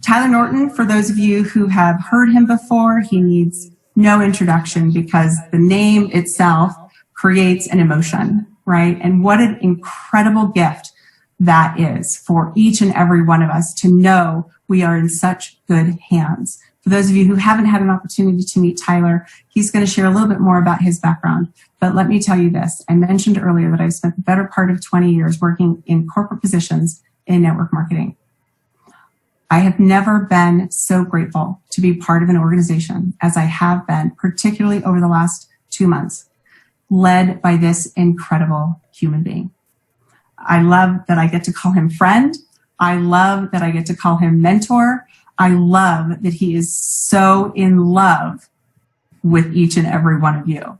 Tyler Norton, for those of you who have heard him before, he needs no introduction because the name itself creates an emotion, right? And what an incredible gift that is for each and every one of us to know we are in such good hands. For those of you who haven't had an opportunity to meet Tyler, he's going to share a little bit more about his background. But let me tell you this. I mentioned earlier that I've spent the better part of 20 years working in corporate positions in network marketing. I have never been so grateful to be part of an organization as I have been, particularly over the last 2 months, led by this incredible human being. I love that I get to call him friend. I love that I get to call him mentor. I love that he is so in love with each and every one of you.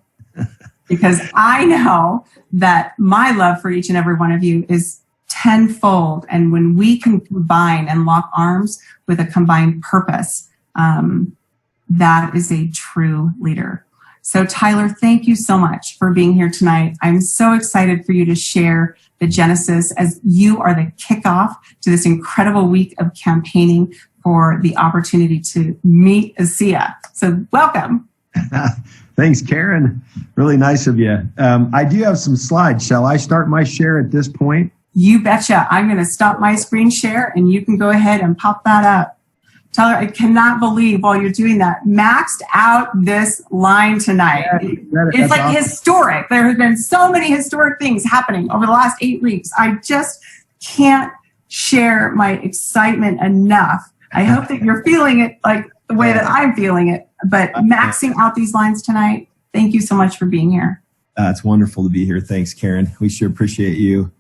Because I know that my love for each and every one of you is tenfold. And when we can combine and lock arms with a combined purpose, that is a true leader. So Tyler, thank you so much for being here tonight. I'm so excited for you to share the genesis as you are the kickoff to this incredible week of campaigning for the opportunity to meet ASEA. So welcome. Thanks, Karen. Really nice of you. I do have some slides. Shall I start my share at this point? You betcha. I'm going to stop my screen share and you can go ahead and pop that up. Tyler, I cannot believe while you're doing that, maxed out this line tonight. It's like awesome. Historic. There have been so many historic things happening over the last 8 weeks. I just can't share my excitement enough. I hope that you're feeling it like the way that I'm feeling it, but maxing out these lines tonight. Thank you so much for being here. It's wonderful to be here. Thanks, Karen. We sure appreciate you.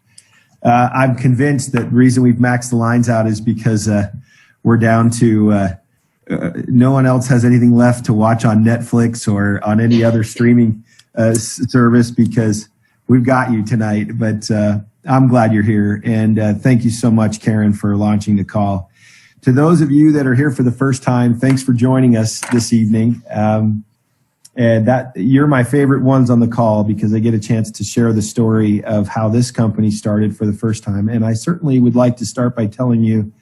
I'm convinced that the reason we've maxed the lines out is because we're down to no one else has anything left to watch on Netflix or on any other streaming service because we've got you tonight. But I'm glad you're here. And thank you so much, Karen, for launching the call. To those of you that are here for the first time, thanks for joining us this evening. And that you're my favorite ones on the call because I get a chance to share the story of how this company started for the first time. And I certainly would like to start by telling you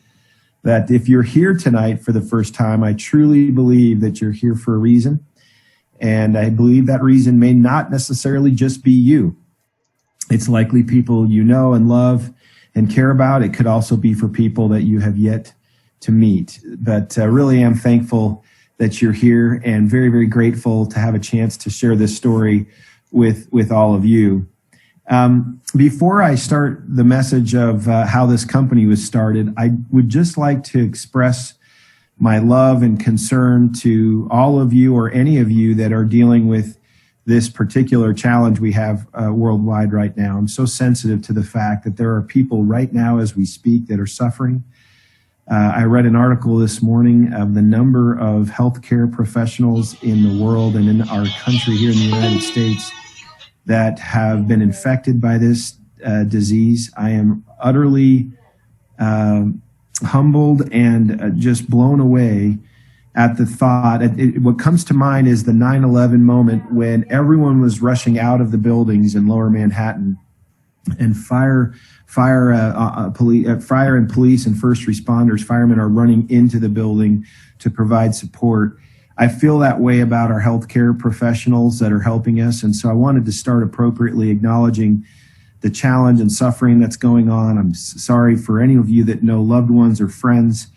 that if you're here tonight for the first time, I truly believe that you're here for a reason. And I believe that reason may not necessarily just be you. It's likely people you know and love and care about. It could also be for people that you have yet to meet. But really am thankful that you're here and very, very grateful to have a chance to share this story with all of you. Before I start the message of how this company was started, I would just like to express my love and concern to all of you or any of you that are dealing with this particular challenge we have worldwide right now. I'm so sensitive to the fact that there are people right now as we speak that are suffering. I read an article this morning of the number of healthcare professionals in the world and in our country here in the United States that have been infected by this disease. I am utterly humbled and just blown away at the thought. What comes to mind is the 9/11 moment when everyone was rushing out of the buildings in Lower Manhattan, and fire and police and first responders, firemen are running into the building to provide support. I feel that way about our healthcare professionals that are helping us. And so I wanted to start appropriately acknowledging the challenge and suffering that's going on. I'm sorry for any of you that know loved ones or friends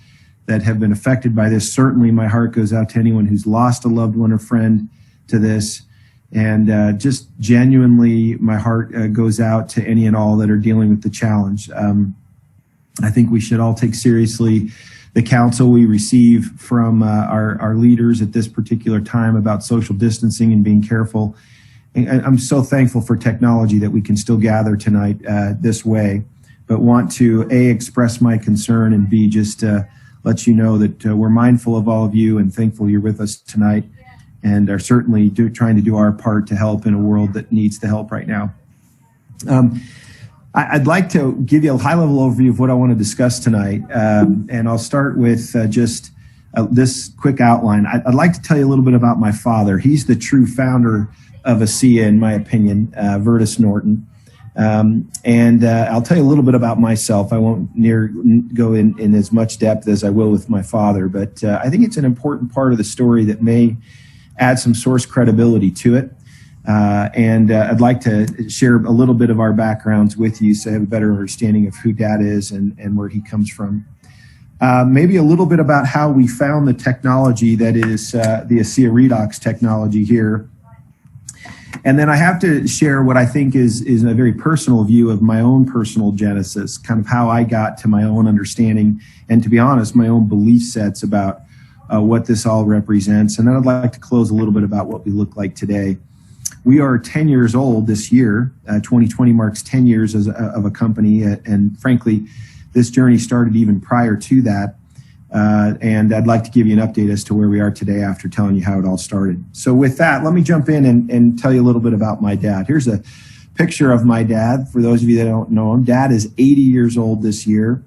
that have been affected by this. Certainly my heart goes out to anyone who's lost a loved one or friend to this. And just genuinely, my heart goes out to any and all that are dealing with the challenge. I think we should all take seriously the counsel we receive from our leaders at this particular time about social distancing and being careful. And I'm so thankful for technology that we can still gather tonight this way, but want to A, express my concern, and B, just let you know that we're mindful of all of you and thankful you're with us tonight, and are certainly trying to do our part to help in a world that needs the help right now. I'd like to give you a high-level overview of what I want to discuss tonight, and I'll start with just this quick outline. I'd like to tell you a little bit about my father. He's the true founder of ASEA, in my opinion, Vertis Norton. I'll tell you a little bit about myself. I won't go in as much depth as I will with my father, but I think it's an important part of the story that may add some source credibility to it. I'd like to share a little bit of our backgrounds with you so you have a better understanding of who Dad is and where he comes from. Maybe a little bit about how we found the technology that is the ASEA redox technology here. And then I have to share what I think is a very personal view of my own personal genesis, kind of how I got to my own understanding and, to be honest, my own belief sets about what this all represents. And then I'd like to close a little bit about what we look like today. We are 10 years old this year. 2020 marks 10 years of a company. And frankly, this journey started even prior to that. And I'd like to give you an update as to where we are today after telling you how it all started. So with that, let me jump in and tell you a little bit about my dad. Here's a picture of my dad. For those of you that don't know him, Dad is 80 years old this year.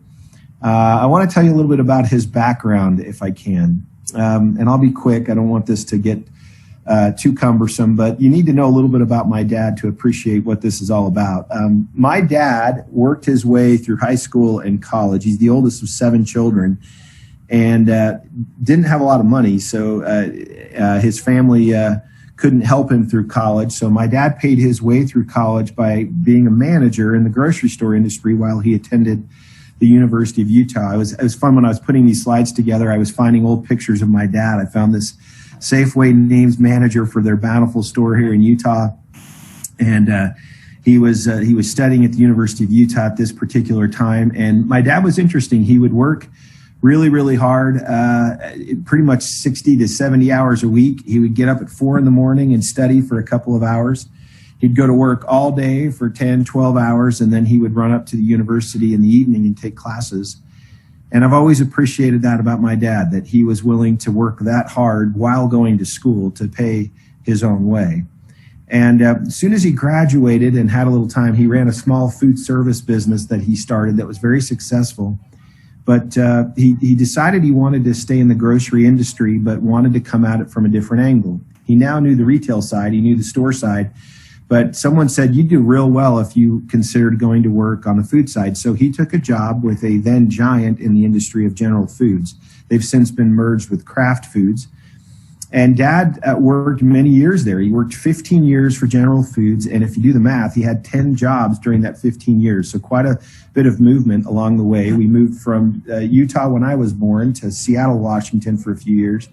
I want to tell you a little bit about his background, if I can. And I'll be quick. I don't want this to get too cumbersome, but you need to know a little bit about my dad to appreciate what this is all about. My dad worked his way through high school and college. He's the oldest of 7 children. And didn't have a lot of money, so his family couldn't help him through college. So my dad paid his way through college by being a manager in the grocery store industry while he attended the University of Utah. It was fun when I was putting these slides together. I was finding old pictures of my dad. I found this Safeway names manager for their Bountiful store here in Utah, and he was studying at the University of Utah at this particular time. And my dad was interesting. He would work really, really hard, pretty much 60 to 70 hours a week. He would get up at 4 in the morning and study for a couple of hours. He'd go to work all day for 10, 12 hours, and then he would run up to the university in the evening and take classes. And I've always appreciated that about my dad, that he was willing to work that hard while going to school to pay his own way. And as soon as he graduated and had a little time, he ran a small food service business that he started that was very successful. But he decided he wanted to stay in the grocery industry, but wanted to come at it from a different angle. He now knew the retail side, he knew the store side, but someone said, you'd do real well if you considered going to work on the food side. So he took a job with a then giant in the industry of General Foods. They've since been merged with Kraft Foods. And Dad worked many years there. He worked 15 years for General Foods. And if you do the math, he had 10 jobs during that 15 years. So quite a bit of movement along the way. We moved from Utah when I was born to Seattle, Washington for a few years.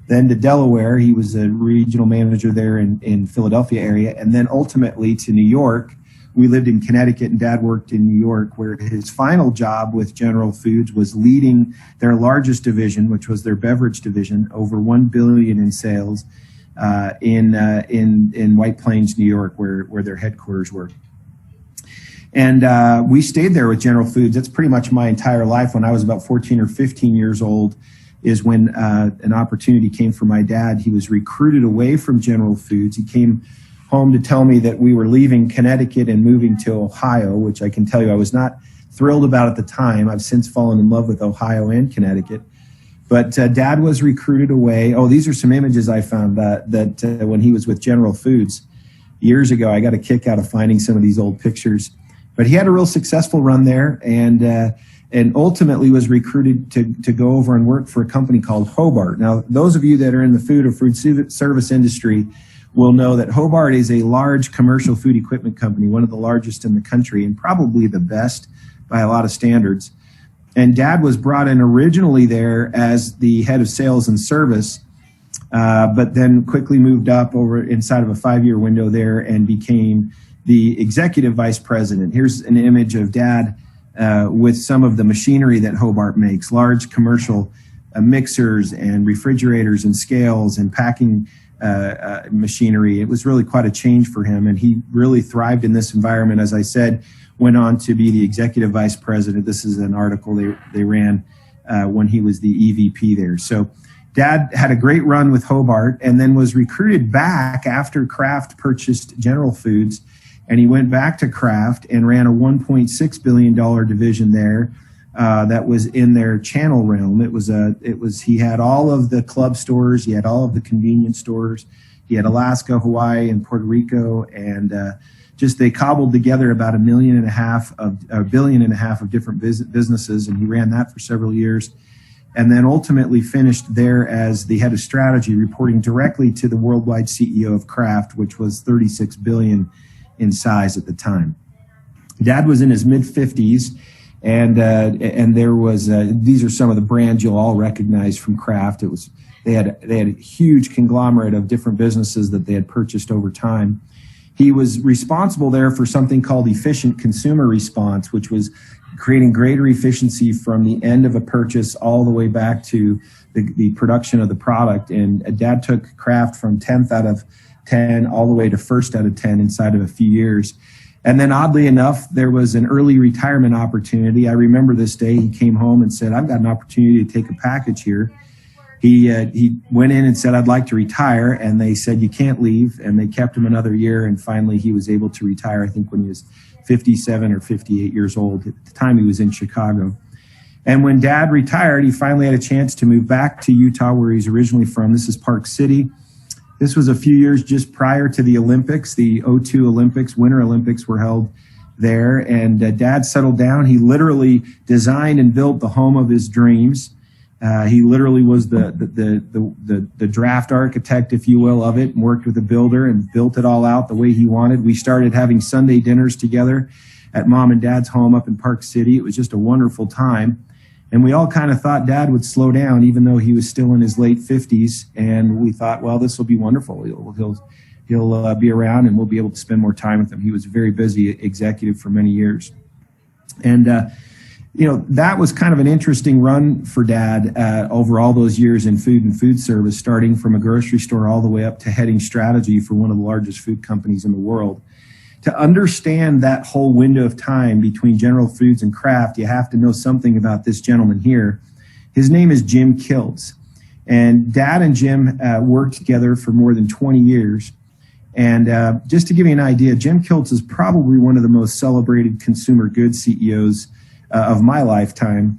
Then to Delaware. He was a regional manager there in Philadelphia area. And then ultimately to New York. We lived in Connecticut and Dad worked in New York, where his final job with General Foods was leading their largest division, which was their beverage division, over $1 billion in sales in White Plains, New York, where their headquarters were. And we stayed there with General Foods. That's pretty much my entire life. When I was about 14 or 15 years old is when an opportunity came for my dad. He was recruited away from General Foods. He came home to tell me that we were leaving Connecticut and moving to Ohio, which I can tell you I was not thrilled about at the time. I've since fallen in love with Ohio and Connecticut. But Dad was recruited away. Oh, these are some images I found that when he was with General Foods years ago. I got a kick out of finding some of these old pictures. But he had a real successful run there and ultimately was recruited to go over and work for a company called Hobart. Now, those of you that are in the food or food service industry will know that Hobart is a large commercial food equipment company, one of the largest in the country and probably the best by a lot of standards. And Dad was brought in originally there as the head of sales and service, but then quickly moved up over inside of a 5-year window there and became the executive vice president. Here's an image of Dad with some of the machinery that Hobart makes, large commercial mixers and refrigerators and scales and packing machinery. It was really quite a change for him, and he really thrived in this environment. As I said, went on to be the executive vice president. This is an article they ran when he was the EVP there. So Dad had a great run with Hobart and then was recruited back after Kraft purchased General Foods, and he went back to Kraft and ran a $1.6 billion division there. That was in their channel realm. He had all of the club stores. He had all of the convenience stores. He had Alaska, Hawaii, and Puerto Rico, and they cobbled together about $1.5 billion of different businesses, and he ran that for several years, and then ultimately finished there as the head of strategy, reporting directly to the worldwide CEO of Kraft, which was $36 billion in size at the time. Dad was in his mid-50s, and there was these are some of the brands you'll all recognize from Kraft. They had a huge conglomerate of different businesses that they had purchased over time. He was responsible there for something called efficient consumer response, which was creating greater efficiency from the end of a purchase all the way back to the production of the product. And Dad took Kraft from 10th out of 10 all the way to 1st out of 10 inside of a few years. And then oddly enough, there was an early retirement opportunity. I remember this day. He came home and said, I've got an opportunity to take a package here. He went in and said, I'd like to retire. And they said, you can't leave. And they kept him another year. And finally, he was able to retire, I think, when he was 57 or 58 years old. At the time, he was in Chicago. And when Dad retired, he finally had a chance to move back to Utah, where he's originally from. This is Park City. This was a few years just prior to the Olympics. The '02 Olympics, Winter Olympics, were held there. And Dad settled down. He literally designed and built the home of his dreams. He literally was the draft architect, if you will, of it, and worked with a builder and built it all out the way he wanted. We started having Sunday dinners together at Mom and Dad's home up in Park City. It was just a wonderful time. And we all kind of thought Dad would slow down, even though he was still in his late 50s. And we thought, well, this will be wonderful. He'll be around and we'll be able to spend more time with him. He was a very busy executive for many years. And, that was kind of an interesting run for Dad over all those years in food and food service, starting from a grocery store all the way up to heading strategy for one of the largest food companies in the world. To understand that whole window of time between General Foods and Kraft, you have to know something about this gentleman here. His name is Jim Kiltz. And Dad and Jim worked together for more than 20 years. And just to give you an idea, Jim Kiltz is probably one of the most celebrated consumer goods CEOs of my lifetime.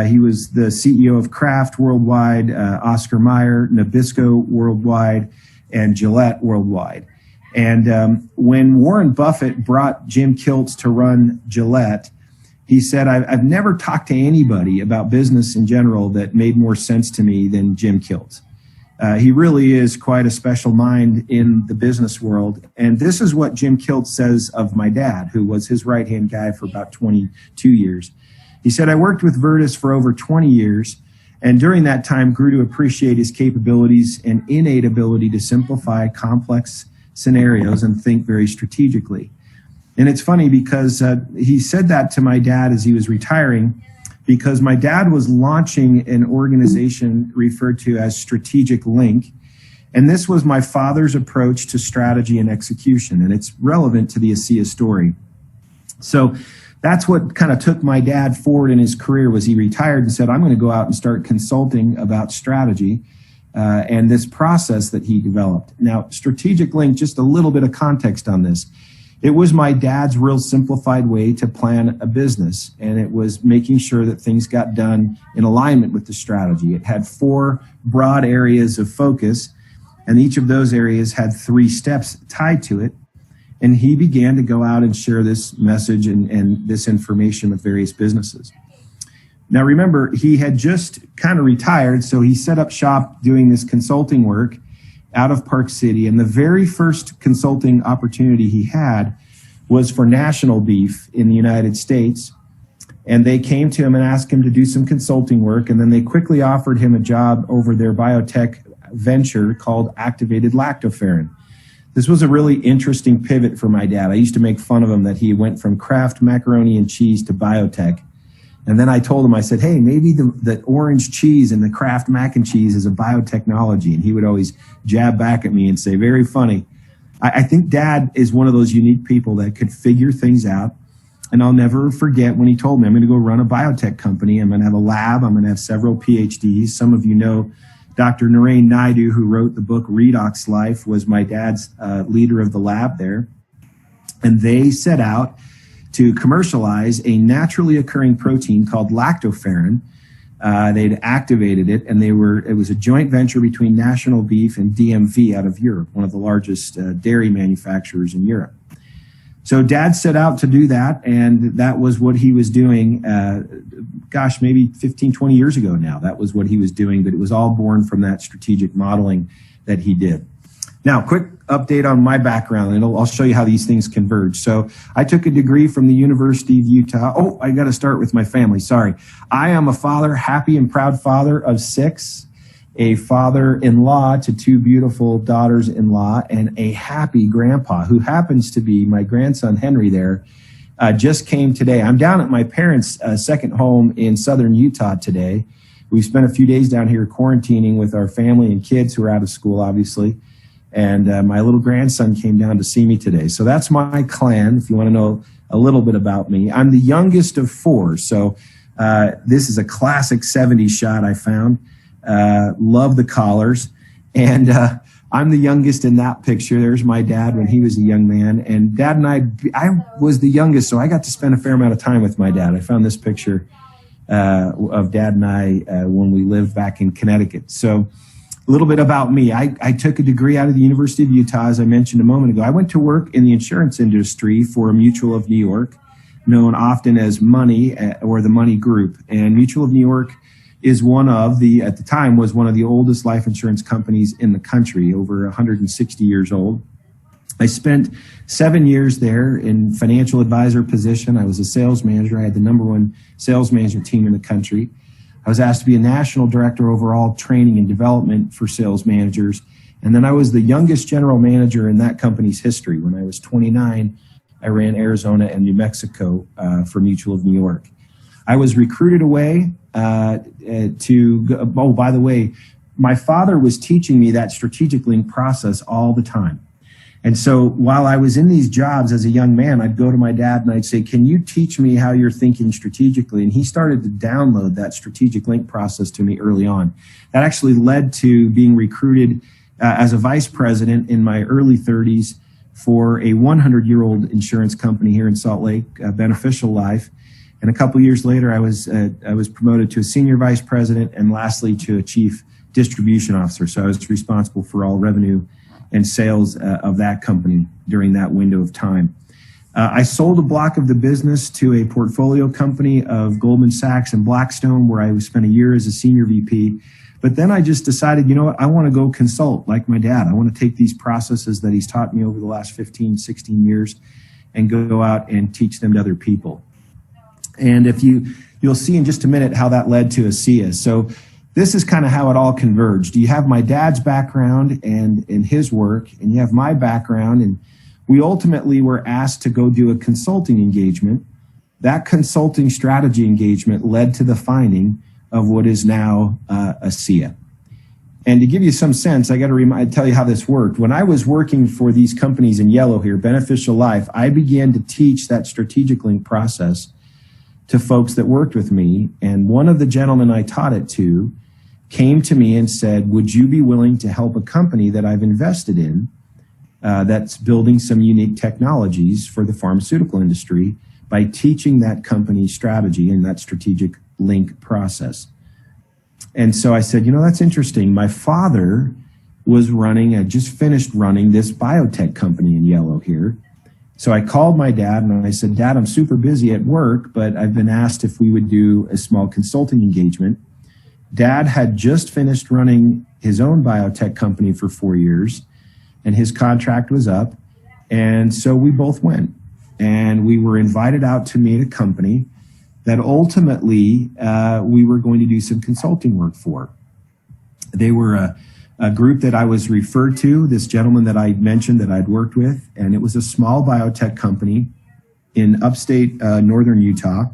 He was the CEO of Kraft worldwide, Oscar Mayer, Nabisco worldwide, and Gillette worldwide. And when Warren Buffett brought Jim Kiltz to run Gillette, he said, I've never talked to anybody about business in general that made more sense to me than Jim Kiltz. He really is quite a special mind in the business world. And this is what Jim Kiltz says of my dad, who was his right-hand guy for about 22 years. He said, I worked with Vertis for over 20 years, and during that time grew to appreciate his capabilities and innate ability to simplify complex scenarios and think very strategically. And it's funny because he said that to my dad as he was retiring, because my dad was launching an organization referred to as Strategic Link. And this was my father's approach to strategy and execution. And it's relevant to the ASEA story. So that's what kind of took my dad forward in his career. Was he retired and said, I'm going to go out and start consulting about strategy and this process that he developed. Now, Strategic Link, just a little bit of context on this. It was my dad's real simplified way to plan a business, and it was making sure that things got done in alignment with the strategy. It had 4 broad areas of focus, and each of those areas had 3 steps tied to it. And he began to go out and share this message and this information with various businesses. Now, remember, he had just kind of retired, so he set up shop doing this consulting work out of Park City. And the very first consulting opportunity he had was for National Beef in the United States. And they came to him and asked him to do some consulting work. And then they quickly offered him a job over their biotech venture called activated lactoferrin. This was a really interesting pivot for my dad. I used to make fun of him that he went from Kraft macaroni and cheese to biotech. And then I told him, I said, hey, maybe the orange cheese and the Kraft mac and cheese is a biotechnology. And he would always jab back at me and say, very funny. I think Dad is one of those unique people that could figure things out. And I'll never forget when he told me, I'm going to go run a biotech company. I'm going to have a lab. I'm going to have several PhDs. Some of you know Dr. Narain Naidu, who wrote the book Redox Life, was my dad's leader of the lab there. And they set out to commercialize a naturally occurring protein called lactoferrin. They'd activated it, and it was a joint venture between National Beef and DMV out of Europe, one of the largest dairy manufacturers in Europe. So Dad set out to do that, and that was what he was doing, maybe 15, 20 years ago now. That was what he was doing, but it was all born from that strategic modeling that he did. Now, quick update on my background, and I'll show you how these things converge. So I took a degree from the University of Utah. Oh, I got to start with my family. Sorry. I am a father, happy and proud father of 6, a father-in-law to 2 beautiful daughters-in-law, and a happy grandpa who happens to be my grandson, Henry, there, just came today. I'm down at my parents' second home in southern Utah today. We spent a few days down here quarantining with our family and kids who are out of school, obviously. And my little grandson came down to see me today. So that's my clan, if you want to know a little bit about me. I'm the youngest of 4. So this is a classic 70s shot I found. Love the collars. And I'm the youngest in that picture. There's my dad when he was a young man. And Dad and I was the youngest, so I got to spend a fair amount of time with my dad. I found this picture of Dad and I when we lived back in Connecticut. So a little bit about me. I took a degree out of the University of Utah, as I mentioned a moment ago. I went to work in the insurance industry for a Mutual of New York, known often as Money or the Money Group. And Mutual of New York is at the time, was one of the oldest life insurance companies in the country, over 160 years old. I spent 7 years there in financial advisor position. I was a sales manager. I had the #1 sales management team in the country. I was asked to be a national director overall training and development for sales managers. And then I was the youngest general manager in that company's history. When I was 29, I ran Arizona and New Mexico for Mutual of New York. I was recruited away by the way, my father was teaching me that strategic link process all the time. And so while I was in these jobs as a young man, I'd go to my dad and I'd say, can you teach me how you're thinking strategically? And he started to download that strategic link process to me early on. That actually led to being recruited as a vice president in my early 30s for a 100-year-old insurance company here in Salt Lake, Beneficial Life. And a couple years later, I was promoted to a senior vice president and lastly to a chief distribution officer. So I was responsible for all revenue and sales of that company during that window of time. I sold a block of the business to a portfolio company of Goldman Sachs and Blackstone, where I spent a year as a senior VP. But then I just decided, you know what, I want to go consult like my dad. I want to take these processes that he's taught me over the last 15, 16 years and go out and teach them to other people. And you'll see in just a minute how that led to ASEA. So this is kind of how it all converged. You have my dad's background and his work, and you have my background, and we ultimately were asked to go do a consulting engagement. That consulting strategy engagement led to the finding of what is now ASEA. And to give you some sense, I got to tell you how this worked. When I was working for these companies in yellow here, Beneficial Life, I began to teach that strategic link process to folks that worked with me. And one of the gentlemen I taught it to came to me and said, would you be willing to help a company that I've invested in that's building some unique technologies for the pharmaceutical industry by teaching that company strategy and that strategic link process? And so I said, that's interesting. My father was just finished running this biotech company in yellow here. So I called my dad and I said, Dad, I'm super busy at work, but I've been asked if we would do a small consulting engagement. Dad had just finished running his own biotech company for 4 years, and his contract was up. And so we both went, and we were invited out to meet a company that ultimately we were going to do some consulting work for. They were a group that I was referred to, this gentleman that I mentioned that I'd worked with, and it was a small biotech company in upstate northern Utah.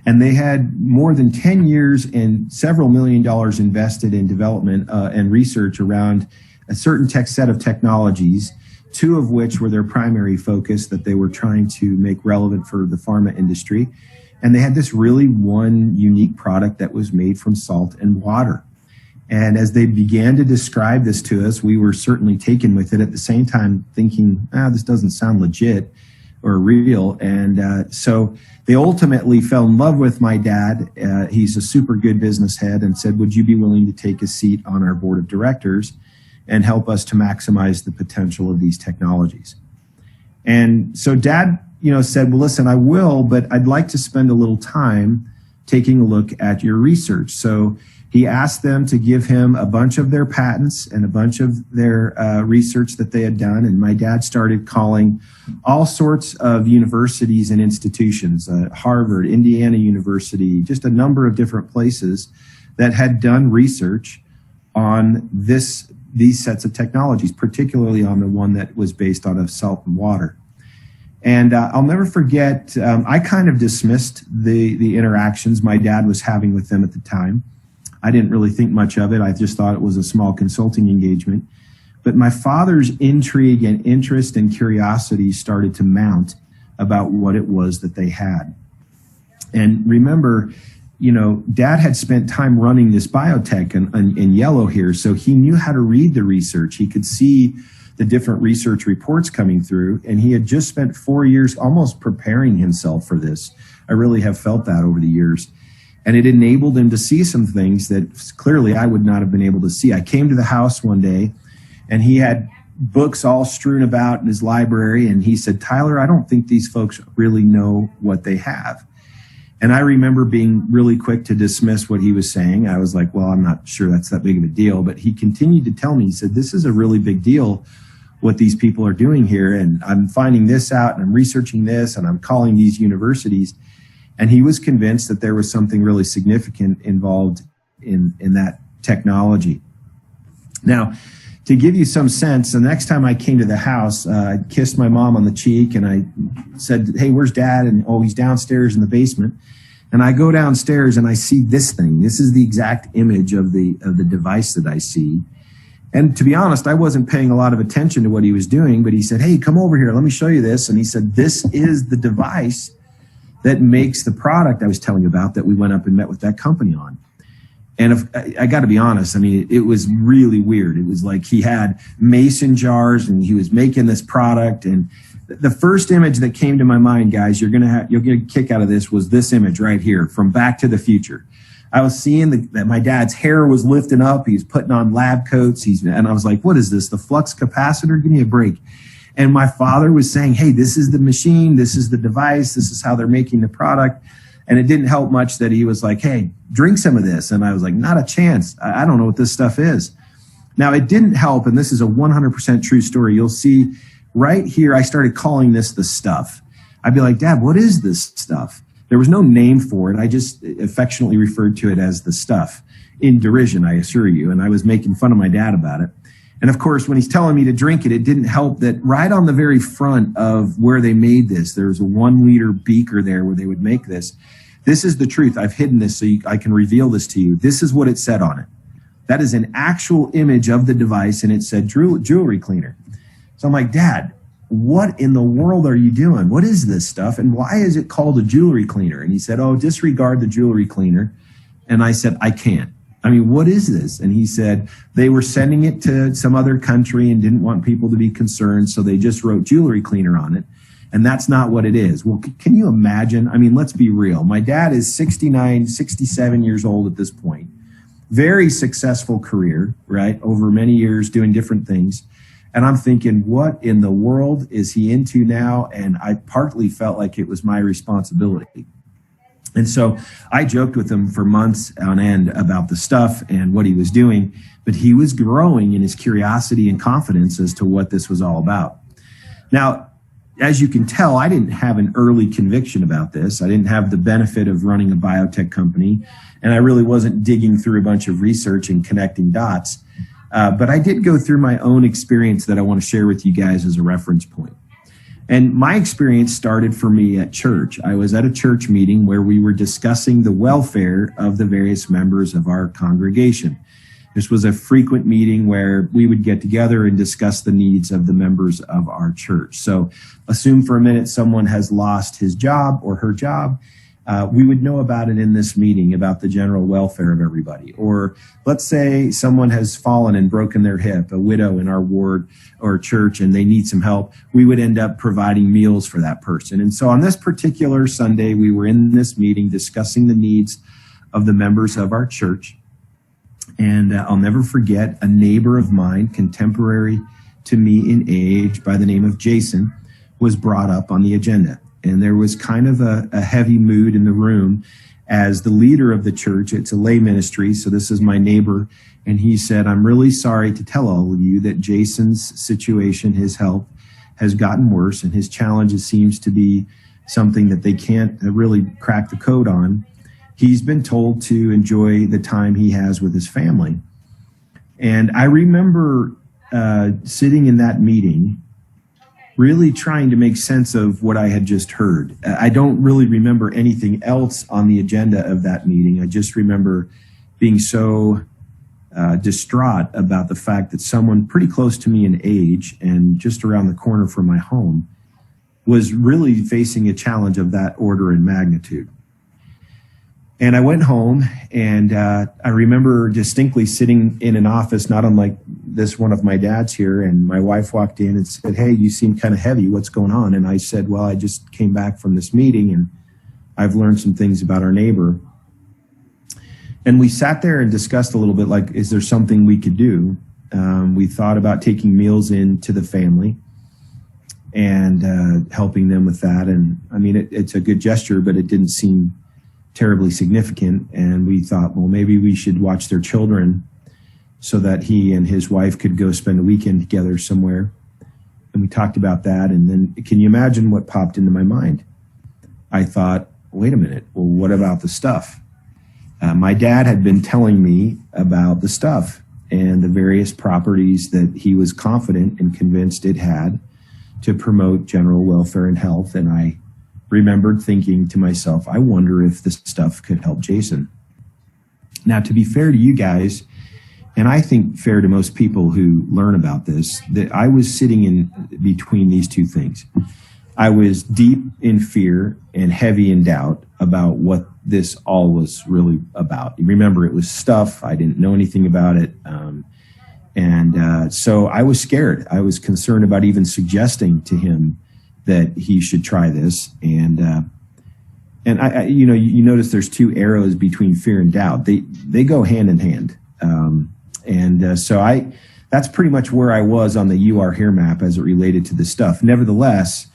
And they had more than 10 years and several $1 million invested in development and research around a certain set of technologies, 2 of which were their primary focus that they were trying to make relevant for the pharma industry. And they had this really one unique product that was made from salt and water. And as they began to describe this to us, we were certainly taken with it, at the same time thinking, this doesn't sound legit or real. And so they ultimately fell in love with my dad. He's a super good business head, and said, would you be willing to take a seat on our board of directors and help us to maximize the potential of these technologies? And so Dad, said, well, listen, I will, but I'd like to spend a little time taking a look at your research. So he asked them to give him a bunch of their patents and a bunch of their research that they had done. And my dad started calling all sorts of universities and institutions, Harvard, Indiana University, just a number of different places that had done research on these sets of technologies, particularly on the one that was based on salt and water. And I'll never forget, I kind of dismissed the interactions my dad was having with them at the time. I didn't really think much of it. I just thought it was a small consulting engagement. But my father's intrigue and interest and curiosity started to mount about what it was that they had. And remember, Dad had spent time running this biotech in yellow here, so he knew how to read the research. He could see the different research reports coming through, and he had just spent 4 years almost preparing himself for this. I really have felt that over the years. And it enabled him to see some things that clearly I would not have been able to see. I came to the house one day, and he had books all strewn about in his library, and he said, Tyler, I don't think these folks really know what they have. And I remember being really quick to dismiss what he was saying. I was like, well, I'm not sure that's that big of a deal. But he continued to tell me, he said, this is a really big deal, what these people are doing here. And I'm finding this out, and I'm researching this, and I'm calling these universities. And he was convinced that there was something really significant involved in that technology. Now, to give you some sense, the next time I came to the house, I kissed my mom on the cheek and I said, hey, where's Dad? And he's downstairs in the basement. And I go downstairs and I see this thing. This is the exact image of the device that I see. And to be honest, I wasn't paying a lot of attention to what he was doing, but he said, hey, come over here. Let me show you this. And he said, this is the device that makes the product I was telling you about that we went up and met with that company on. And I got to be honest, it was really weird. It was like he had mason jars and he was making this product. And the first image that came to my mind, guys, you'll get a kick out of this, was this image right here from Back to the Future. I was seeing that my dad's hair was lifting up. He's putting on lab coats. And I was like, what is this? The flux capacitor? Give me a break. And my father was saying, hey, this is the machine. This is the device. This is how they're making the product. And it didn't help much that he was like, hey, drink some of this. And I was like, not a chance. I don't know what this stuff is. Now, it didn't help. And this is a 100% true story. You'll see right here, I started calling this the stuff. I'd be like, Dad, what is this stuff? There was no name for it. I just affectionately referred to it as the stuff, in derision, I assure you. And I was making fun of my dad about it. And of course, when he's telling me to drink it, it didn't help that right on the very front of where they made this, there's a 1 liter beaker there where they would make this. This is the truth. I've hidden this so I can reveal this to you. This is what it said on it. That is an actual image of the device, and it said jewelry cleaner. So I'm like, Dad, what in the world are you doing? What is this stuff? And why is it called a jewelry cleaner? And he said, oh, disregard the jewelry cleaner. And I said, I can't. What is this? And he said they were sending it to some other country and didn't want people to be concerned, so they just wrote jewelry cleaner on it. And that's not what it is. Well, can you imagine? Let's be real. My dad is 69, 67 years old at this point. Very successful career, right? Over many years doing different things. And I'm thinking, what in the world is he into now? And I partly felt like it was my responsibility. And so I joked with him for months on end about the stuff and what he was doing, but he was growing in his curiosity and confidence as to what this was all about. Now, as you can tell, I didn't have an early conviction about this. I didn't have the benefit of running a biotech company, and I really wasn't digging through a bunch of research and connecting dots. But I did go through my own experience that I want to share with you guys as a reference point. And my experience started for me at church. I was at a church meeting where we were discussing the welfare of the various members of our congregation. This was a frequent meeting where we would get together and discuss the needs of the members of our church. So assume for a minute someone has lost his job or her job. We would know about it in this meeting, about the general welfare of everybody. Or let's say someone has fallen and broken their hip, a widow in our ward or church, and they need some help. We would end up providing meals for that person. And so on this particular Sunday, we were in this meeting discussing the needs of the members of our church. And I'll never forget a neighbor of mine, contemporary to me in age, by the name of Jason, was brought up on the agenda. And there was kind of a heavy mood in the room as the leader of the church. It's a lay ministry, so this is my neighbor. And he said, I'm really sorry to tell all of you that Jason's situation, his health, has gotten worse, and his challenges seems to be something that they can't really crack the code on. He's been told to enjoy the time he has with his family. And I remember sitting in that meeting, really trying to make sense of what I had just heard. I don't really remember anything else on the agenda of that meeting. I just remember being so distraught about the fact that someone pretty close to me in age and just around the corner from my home was really facing a challenge of that order and magnitude. And I went home, and I remember distinctly sitting in an office, not unlike this one of my dad's here, and my wife walked in and said, hey, you seem kind of heavy. What's going on? And I said, well, I just came back from this meeting, and I've learned some things about our neighbor. And we sat there and discussed a little bit, like, is there something we could do? We thought about taking meals in to the family and helping them with that. And I mean, it's a good gesture, but it didn't seem terribly significant. And we thought, well, maybe we should watch their children so that he and his wife could go spend a weekend together somewhere. And we talked about that. And then can you imagine what popped into my mind? I thought, wait a minute, well, what about the stuff? My dad had been telling me about the stuff and the various properties that he was confident and convinced it had to promote general welfare and health. And I remembered thinking to myself, I wonder if this stuff could help Jason. Now, to be fair to you guys, and I think fair to most people who learn about this, that I was sitting in between these two things. I was deep in fear and heavy in doubt about what this all was really about. Remember, it was stuff. I didn't know anything about it. So I was scared. I was concerned about even suggesting to him that he should try this. And I you notice there's two arrows between fear and doubt. They go hand in hand. So that's pretty much where I was on the You Are Here map as it related to this stuff. Nevertheless,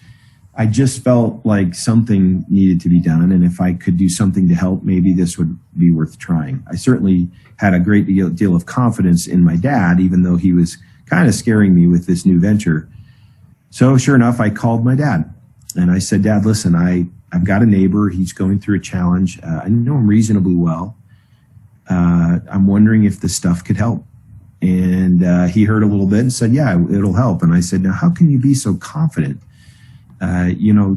I just felt like something needed to be done. And if I could do something to help, maybe this would be worth trying. I certainly had a great deal of confidence in my dad, even though he was kind of scaring me with this new venture. So sure enough, I called my dad and I said, Dad, listen, I've got a neighbor. He's going through a challenge. I know him reasonably well. I'm wondering if this stuff could help. And he heard a little bit and said, yeah, it'll help. And I said, now, how can you be so confident?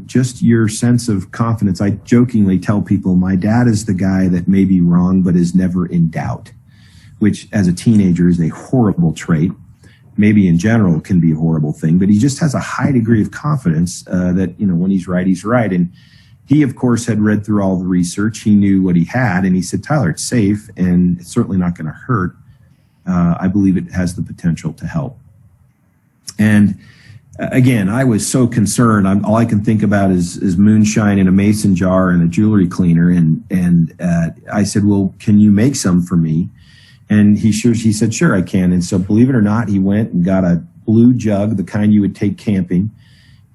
Just your sense of confidence. I jokingly tell people my dad is the guy that may be wrong, but is never in doubt, which as a teenager is a horrible trait. Maybe in general can be a horrible thing, but he just has a high degree of confidence that, when he's right, he's right. And he, of course, had read through all the research. He knew what he had, and he said, Tyler, it's safe, and it's certainly not going to hurt. I believe it has the potential to help. And again, I was so concerned. All I can think about is moonshine in a mason jar and a jewelry cleaner. And I said, well, can you make some for me? And he said, sure, I can. And so believe it or not, he went and got a blue jug, the kind you would take camping,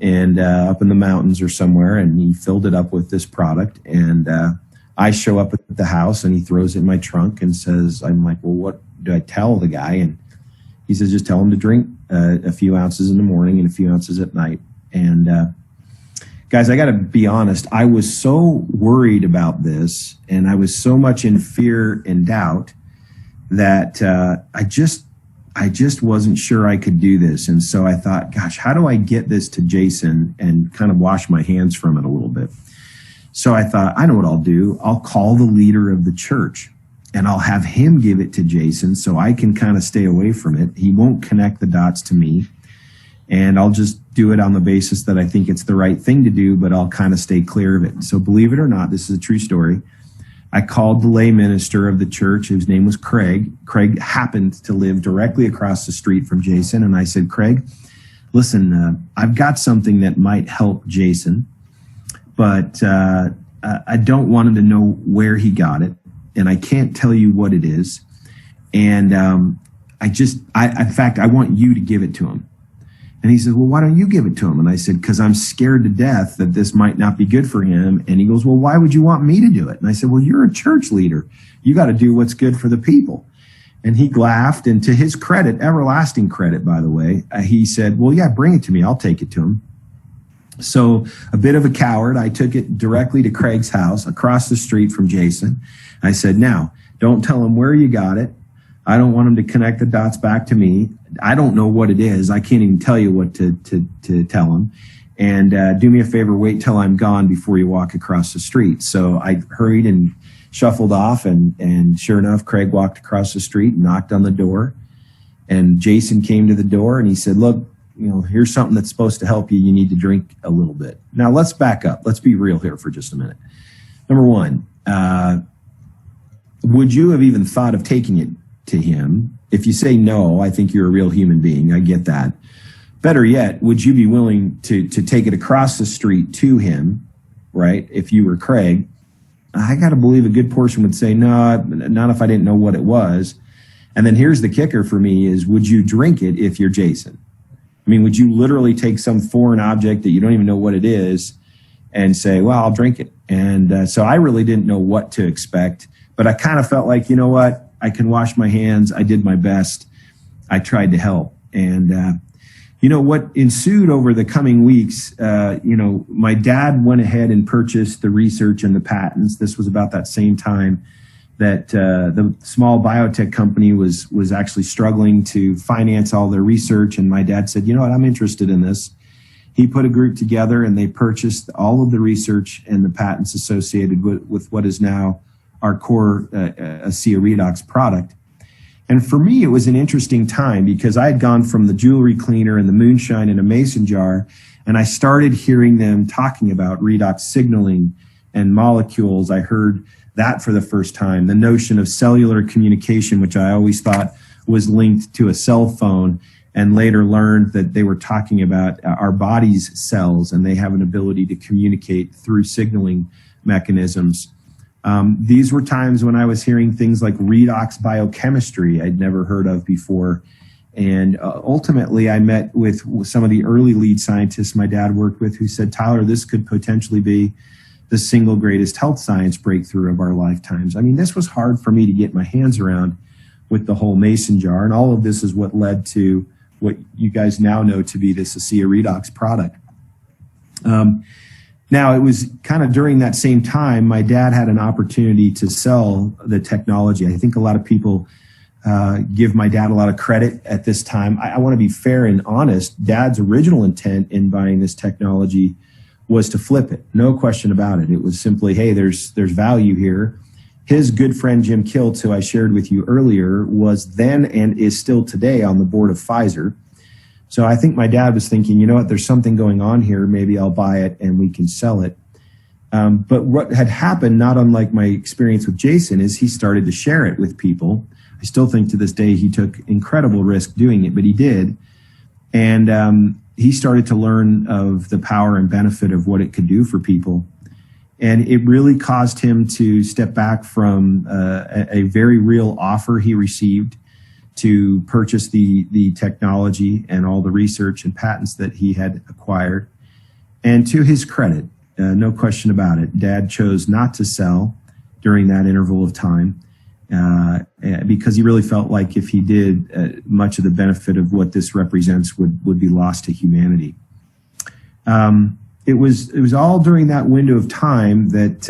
and up in the mountains or somewhere. And he filled it up with this product. And I show up at the house and he throws it in my trunk and says, I'm like, well, what do I tell the guy? And he says, just tell him to drink a few ounces in the morning and a few ounces at night. And guys, I got to be honest. I was so worried about this, and I was so much in fear and doubt that I just wasn't sure I could do this. And so I thought, gosh, how do I get this to Jason and kind of wash my hands from it a little bit? So I thought, I know what I'll do. I'll call the leader of the church and I'll have him give it to Jason so I can kind of stay away from it. He won't connect the dots to me, and I'll just do it on the basis that I think it's the right thing to do, but I'll kind of stay clear of it. So believe it or not, this is a true story. I called the lay minister of the church, whose name was Craig. Craig happened to live directly across the street from Jason. And I said, Craig, listen, I've got something that might help Jason, but I don't want him to know where he got it. And I can't tell you what it is. And in fact, I want you to give it to him. And he says, well, why don't you give it to him? And I said, because I'm scared to death that this might not be good for him. And he goes, well, why would you want me to do it? And I said, well, you're a church leader. You got to do what's good for the people. And he laughed. And to his credit, everlasting credit, by the way, he said, well, yeah, bring it to me. I'll take it to him. So a bit of a coward, I took it directly to Craig's house across the street from Jason. I said, now, don't tell him where you got it. I don't want him to connect the dots back to me. I don't know what it is. I can't even tell you what to tell him. And do me a favor, wait till I'm gone before you walk across the street. So I hurried and shuffled off, and sure enough, Craig walked across the street and knocked on the door. And Jason came to the door and he said, look, here's something that's supposed to help you. You need to drink a little bit. Now let's back up. Let's be real here for just a minute. Number one, would you have even thought of taking it to him? If you say no, I think you're a real human being. I get that. Better yet, would you be willing to take it across the street to him, right? If you were Craig, I got to believe a good portion would say, no, not if I didn't know what it was. And then here's the kicker for me is, would you drink it if you're Jason? I mean, would you literally take some foreign object that you don't even know what it is and say, well, I'll drink it? And so I really didn't know what to expect, but I kind of felt like, you know what? I can wash my hands. I did my best. I tried to help. And, what ensued over the coming weeks, my dad went ahead and purchased the research and the patents. This was about that same time that the small biotech company was actually struggling to finance all their research. And my dad said, you know what, I'm interested in this. He put a group together and they purchased all of the research and the patents associated with what is now our core ASEA redox product. And for me, it was an interesting time because I had gone from the jewelry cleaner and the moonshine in a mason jar, and I started hearing them talking about redox signaling and molecules. I heard that for the first time, the notion of cellular communication, which I always thought was linked to a cell phone, and later learned that they were talking about our body's cells, and they have an ability to communicate through signaling mechanisms. These were times when I was hearing things like redox biochemistry I'd never heard of before. And ultimately, I met with some of the early lead scientists my dad worked with who said, Tyler, this could potentially be the single greatest health science breakthrough of our lifetimes. I mean, this was hard for me to get my hands around with the whole mason jar. And all of this is what led to what you guys now know to be this ASEA redox product. Now, it was kind of during that same time, my dad had an opportunity to sell the technology. I think a lot of people give my dad a lot of credit at this time. I want to be fair and honest. Dad's original intent in buying this technology was to flip it. No question about it. It was simply, hey, there's value here. His good friend, Jim Kiltz, who I shared with you earlier, was then and is still today on the board of Pfizer. So I think my dad was thinking, you know what, there's something going on here. Maybe I'll buy it and we can sell it. But what had happened, not unlike my experience with Jason, is he started to share it with people. I still think to this day he took incredible risk doing it, but he did. And he started to learn of the power and benefit of what it could do for people. And it really caused him to step back from a very real offer he received to purchase the technology and all the research and patents that he had acquired. And to his credit, no question about it, Dad chose not to sell during that interval of time because he really felt like if he did, much of the benefit of what this represents would be lost to humanity. It was all during that window of time that,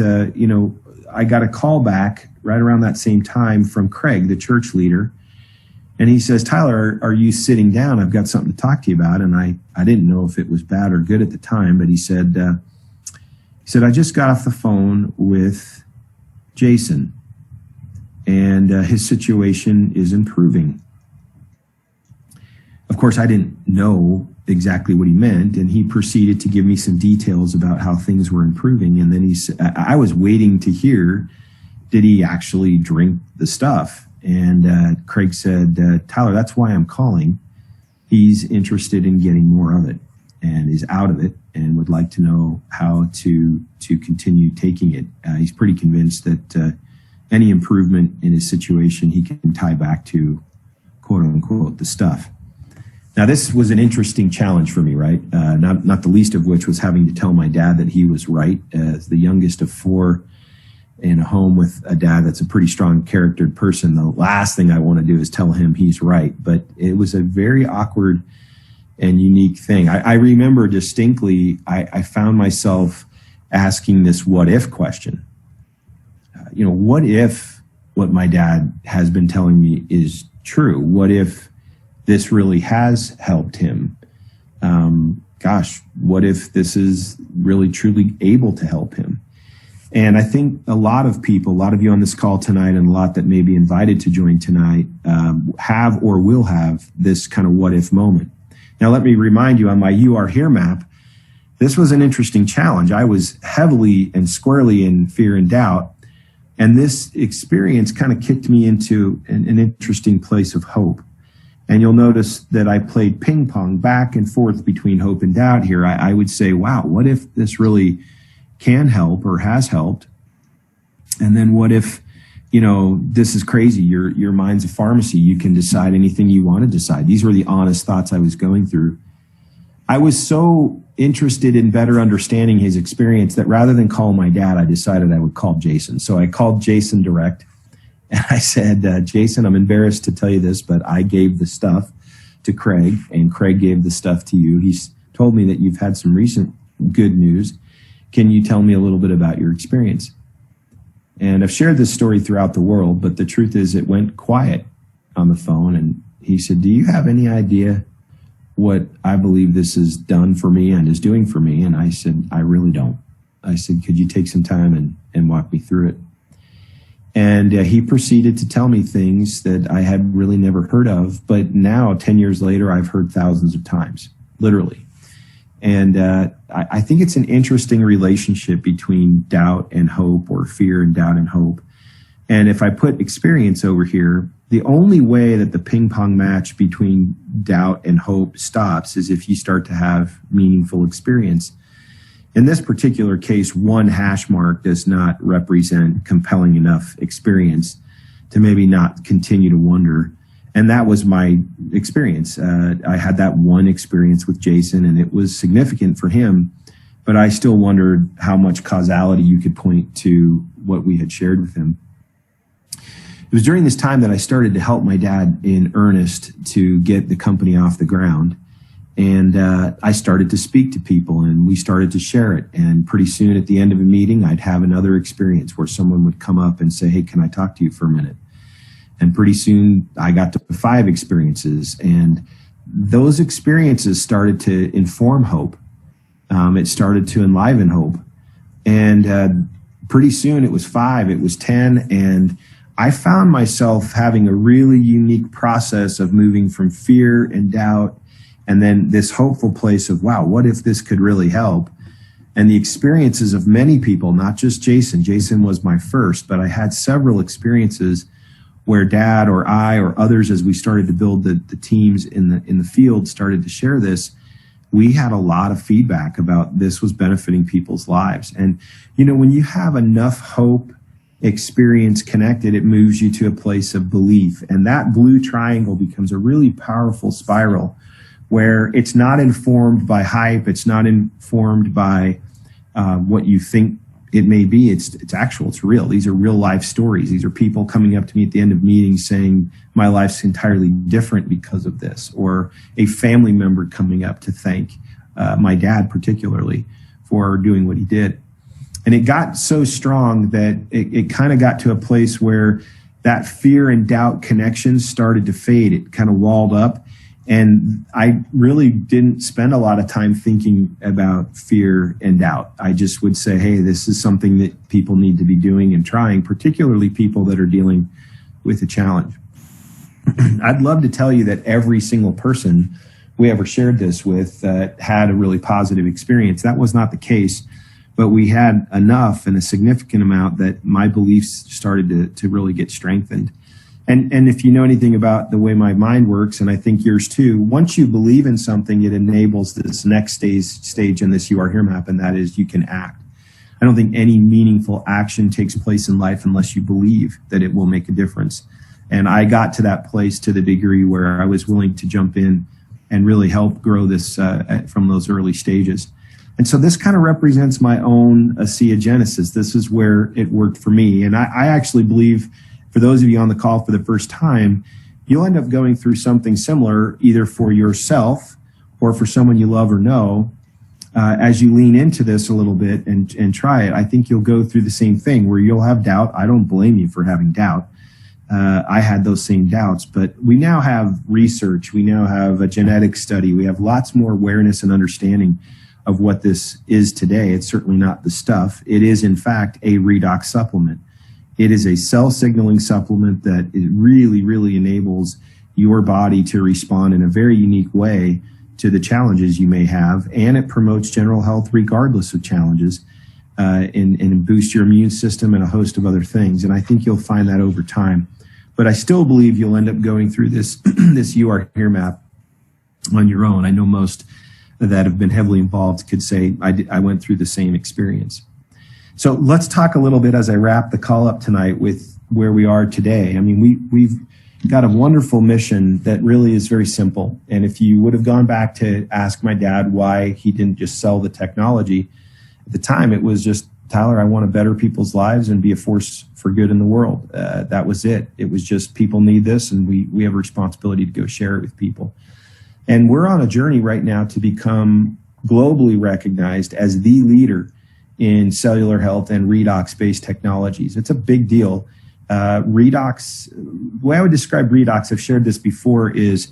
I got a call back right around that same time from Craig, the church leader. And he says, Tyler, are you sitting down? I've got something to talk to you about. And I didn't know if it was bad or good at the time, but he said, I just got off the phone with Jason and his situation is improving. Of course, I didn't know exactly what he meant. And he proceeded to give me some details about how things were improving. And then he said, I was waiting to hear, did he actually drink the stuff? And Craig said, Tyler, that's why I'm calling. He's interested in getting more of it and is out of it and would like to know how to continue taking it. He's pretty convinced that any improvement in his situation, he can tie back to, quote unquote, the stuff. Now, this was an interesting challenge for me, right? Not the least of which was having to tell my dad that he was right. As the youngest of four in a home with a dad that's a pretty strong charactered person, the last thing I want to do is tell him he's right. But it was a very awkward and unique thing. I remember distinctly, I found myself asking this what if question. What if what my dad has been telling me is true? What if this really has helped him? What if this is really truly able to help him? And I think a lot of people, a lot of you on this call tonight, and a lot that may be invited to join tonight, have or will have this kind of what if moment. Now, let me remind you, on my You Are Here map, this was an interesting challenge. I was heavily and squarely in fear and doubt. And this experience kind of kicked me into an interesting place of hope. And you'll notice that I played ping pong back and forth between hope and doubt here. I would say, wow, what if this really can help or has helped? And then what if, this is crazy. Your mind's a pharmacy. You can decide anything you want to decide. These were the honest thoughts I was going through. I was so interested in better understanding his experience that rather than call my dad, I decided I would call Jason. So I called Jason direct. And I said, Jason, I'm embarrassed to tell you this, but I gave the stuff to Craig, and Craig gave the stuff to you. He's told me that you've had some recent good news. Can you tell me a little bit about your experience? And I've shared this story throughout the world, but the truth is it went quiet on the phone. And he said, do you have any idea what I believe this has done for me and is doing for me? And I said, I really don't. I said, could you take some time and walk me through it? And he proceeded to tell me things that I had really never heard of. But now, 10 years later, I've heard thousands of times, literally. And I think it's an interesting relationship between doubt and hope, or fear and doubt and hope. And if I put experience over here, the only way that the ping pong match between doubt and hope stops is if you start to have meaningful experience. In this particular case, one hash mark does not represent compelling enough experience to maybe not continue to wonder. And that was my experience. I had that one experience with Jason, and it was significant for him, but I still wondered how much causality you could point to what we had shared with him. It was during this time that I started to help my dad in earnest to get the company off the ground. And I started to speak to people, and we started to share it. And pretty soon at the end of a meeting, I'd have another experience where someone would come up and say, hey, can I talk to you for a minute? And pretty soon I got to 5 experiences. And those experiences started to inform hope. It started to enliven hope. And pretty soon it was 5, it was 10. And I found myself having a really unique process of moving from fear and doubt, and then this hopeful place of, wow, what if this could really help? And the experiences of many people, not just Jason. Jason was my first, but I had several experiences where Dad or I or others, as we started to build the teams in the field, started to share this. We had a lot of feedback about this was benefiting people's lives. And, when you have enough hope, experience connected, it moves you to a place of belief. And that blue triangle becomes a really powerful spiral where it's not informed by hype. It's not informed by what you think it may be. It's actual. It's real. These are real life stories. These are people coming up to me at the end of meetings saying, my life's entirely different because of this, or a family member coming up to thank my dad particularly for doing what he did. And it got so strong that it kind of got to a place where that fear and doubt connection started to fade. It kind of walled up. And I really didn't spend a lot of time thinking about fear and doubt. I just would say, hey, this is something that people need to be doing and trying, particularly people that are dealing with a challenge. I'd love to tell you that every single person we ever shared this with had a really positive experience. That was not the case, but we had enough and a significant amount that my beliefs started to really get strengthened. And if you know anything about the way my mind works, and I think yours too, once you believe in something, it enables this next stage in this You Are Here map, and that is you can act. I don't think any meaningful action takes place in life unless you believe that it will make a difference. And I got to that place to the degree where I was willing to jump in and really help grow this from those early stages. And so this kind of represents my own ASEA genesis. This is where it worked for me. And I actually believe, for those of you on the call for the first time, you'll end up going through something similar, either for yourself or for someone you love or know. As you lean into this a little bit and try it, I think you'll go through the same thing where you'll have doubt. I don't blame you for having doubt. I had those same doubts, but we now have research. We now have a genetic study. We have lots more awareness and understanding of what this is today. It's certainly not the stuff. It is, in fact, a redox supplement. It is a cell signaling supplement that it really, really enables your body to respond in a very unique way to the challenges you may have, and it promotes general health regardless of challenges, and boosts your immune system and a host of other things. And I think you'll find that over time. But I still believe you'll end up going through this this You Are Here map on your own. I know most that have been heavily involved could say, I went through the same experience. So let's talk a little bit as I wrap the call up tonight with where we are today. I mean, we've got a wonderful mission that really is very simple. And if you would have gone back to ask my dad why he didn't just sell the technology, at the time it was just, Tyler, I want to better people's lives and be a force for good in the world. That was it. It was just, people need this, and we have a responsibility to go share it with people. And we're on a journey right now to become globally recognized as the leader in cellular health and redox-based technologies. It's a big deal. Redox, the way I would describe redox, I've shared this before, is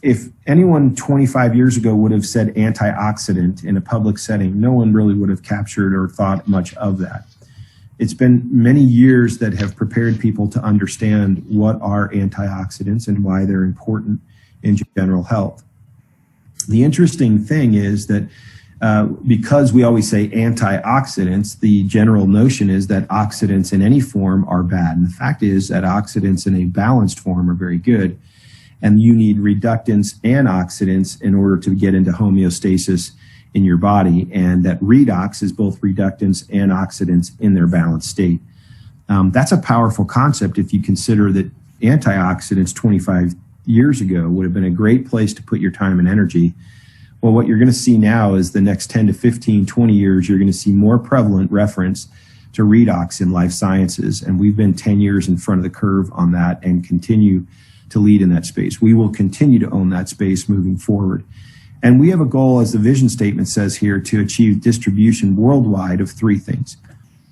if anyone 25 years ago would have said antioxidant in a public setting, no one really would have captured or thought much of that. It's been many years that have prepared people to understand what are antioxidants and why they're important in general health. The interesting thing is that because we always say antioxidants, the general notion is that oxidants in any form are bad. And the fact is that oxidants in a balanced form are very good. And you need reductants and oxidants in order to get into homeostasis in your body. And that redox is both reductants and oxidants in their balanced state. That's a powerful concept if you consider that antioxidants 25 years ago would have been a great place to put your time and energy. Well, what you're going to see now is the next 10 to 15, 20 years, you're going to see more prevalent reference to redox in life sciences. And we've been 10 years in front of the curve on that and continue to lead in that space. We will continue to own that space moving forward. And we have a goal, as the vision statement says here, to achieve distribution worldwide of three things.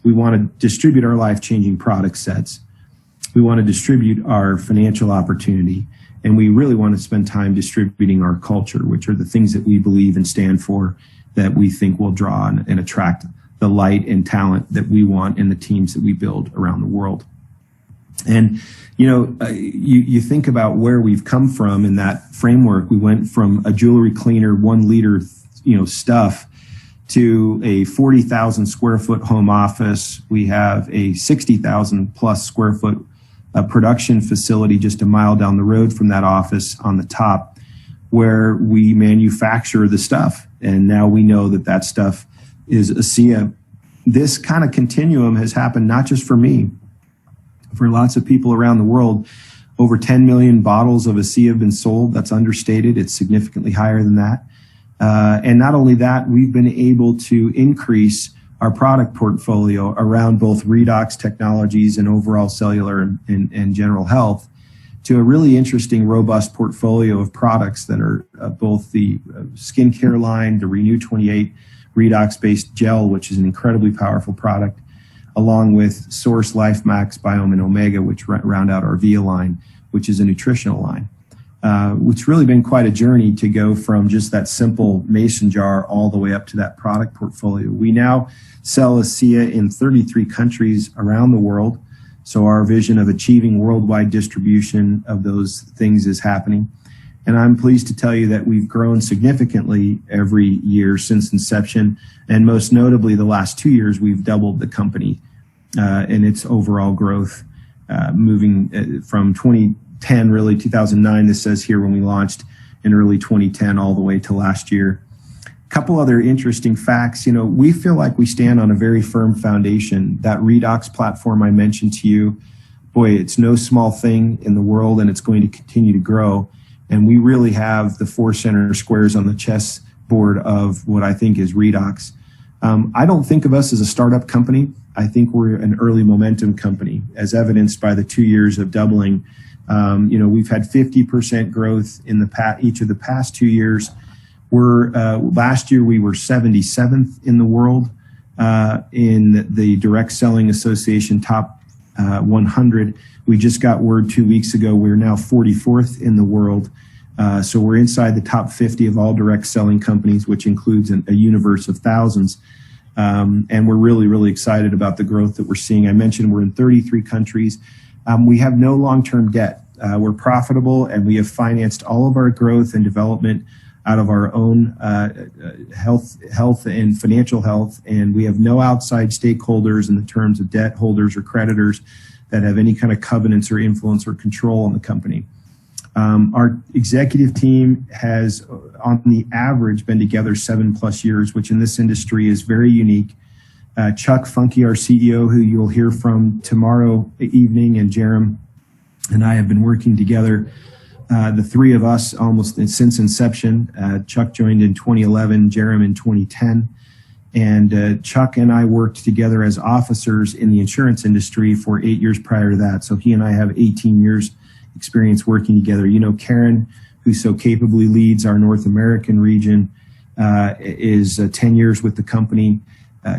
We want to distribute our life-changing product sets. We want to distribute our financial opportunity. And we really want to spend time distributing our culture, which are the things that we believe and stand for, that we think will draw and attract the light and talent that we want in the teams that we build around the world. And, you know, you think about where we've come from in that framework. We went from a jewelry cleaner, 1 liter, stuff, to a 40,000 square foot home office. We have a 60,000 plus square foot production facility just a mile down the road from that office on the top, where we manufacture the stuff. And now we know that that stuff is ASEA. This kind of continuum has happened not just for me, for lots of people around the world. Over 10 million bottles of ASEA have been sold. That's understated. It's significantly higher than that. And not only that, we've been able to increase our product portfolio around both redox technologies and overall cellular and general health to a really interesting, robust portfolio of products that are both the skincare line, the Renew 28 redox-based gel, which is an incredibly powerful product, along with Source Life Max, Biome, and Omega, which round out our VIA line, which is a nutritional line. It's really been quite a journey to go from just that simple mason jar all the way up to that product portfolio. We now sell ASEA in 33 countries around the world. So our vision of achieving worldwide distribution of those things is happening. And I'm pleased to tell you that we've grown significantly every year since inception. And most notably, the last 2 years, we've doubled the company in its overall growth, moving from 2010, really 2009, this says here, when we launched in early 2010 all the way to last year. A couple other interesting facts. We feel like we stand on a very firm foundation. That redox platform I mentioned to you, boy, it's no small thing in the world, and it's going to continue to grow. And we really have the 4 center squares on the chessboard of what I think is redox. I don't think of us as a startup company. I think we're an early momentum company, as evidenced by the 2 years of doubling. We've had 50% growth in each of the past 2 years. Last year we were 77th in the world in the Direct Selling Association Top 100. We just got word 2 weeks ago we're now 44th in the world. So we're inside the top 50 of all direct selling companies, which includes a universe of thousands. And we're really, really excited about the growth that we're seeing. I mentioned we're in 33 countries. We have no long-term debt. We're profitable, and we have financed all of our growth and development out of our own health and financial health. And we have no outside stakeholders in the terms of debt holders or creditors that have any kind of covenants or influence or control on the company. Our executive team has, on the average, been together 7+ years, which in this industry is very unique. Chuck Funky, our CEO, who you'll hear from tomorrow evening, and Jerem and I have been working together, the three of us almost since inception. Chuck joined in 2011, Jerem in 2010. And Chuck and I worked together as officers in the insurance industry for 8 years prior to that. So he and I have 18 years experience working together. Karen, who so capably leads our North American region, is 10 years with the company.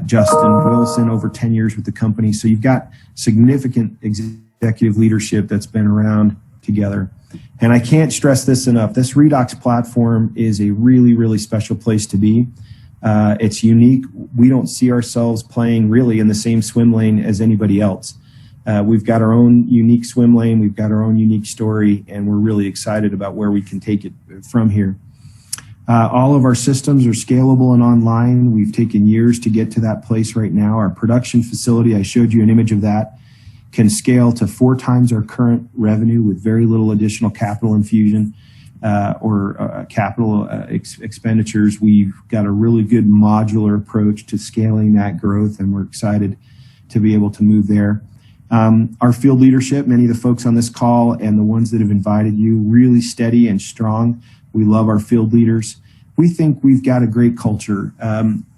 Justin Wilson, over 10 years with the company. So you've got significant executive leadership that's been around together. And I can't stress this enough. This Redox platform is a really, really special place to be. It's unique. We don't see ourselves playing really in the same swim lane as anybody else. We've got our own unique swim lane. We've got our own unique story, and we're really excited about where we can take it from here. All of our systems are scalable and online. We've taken years to get to that place right now. Our production facility, I showed you an image of that, can scale to 4 times our current revenue with very little additional capital infusion or capital expenditures. We've got a really good modular approach to scaling that growth, and we're excited to be able to move there. Our field leadership, many of the folks on this call and the ones that have invited you, really steady and strong. We love our field leaders. We think we've got a great culture.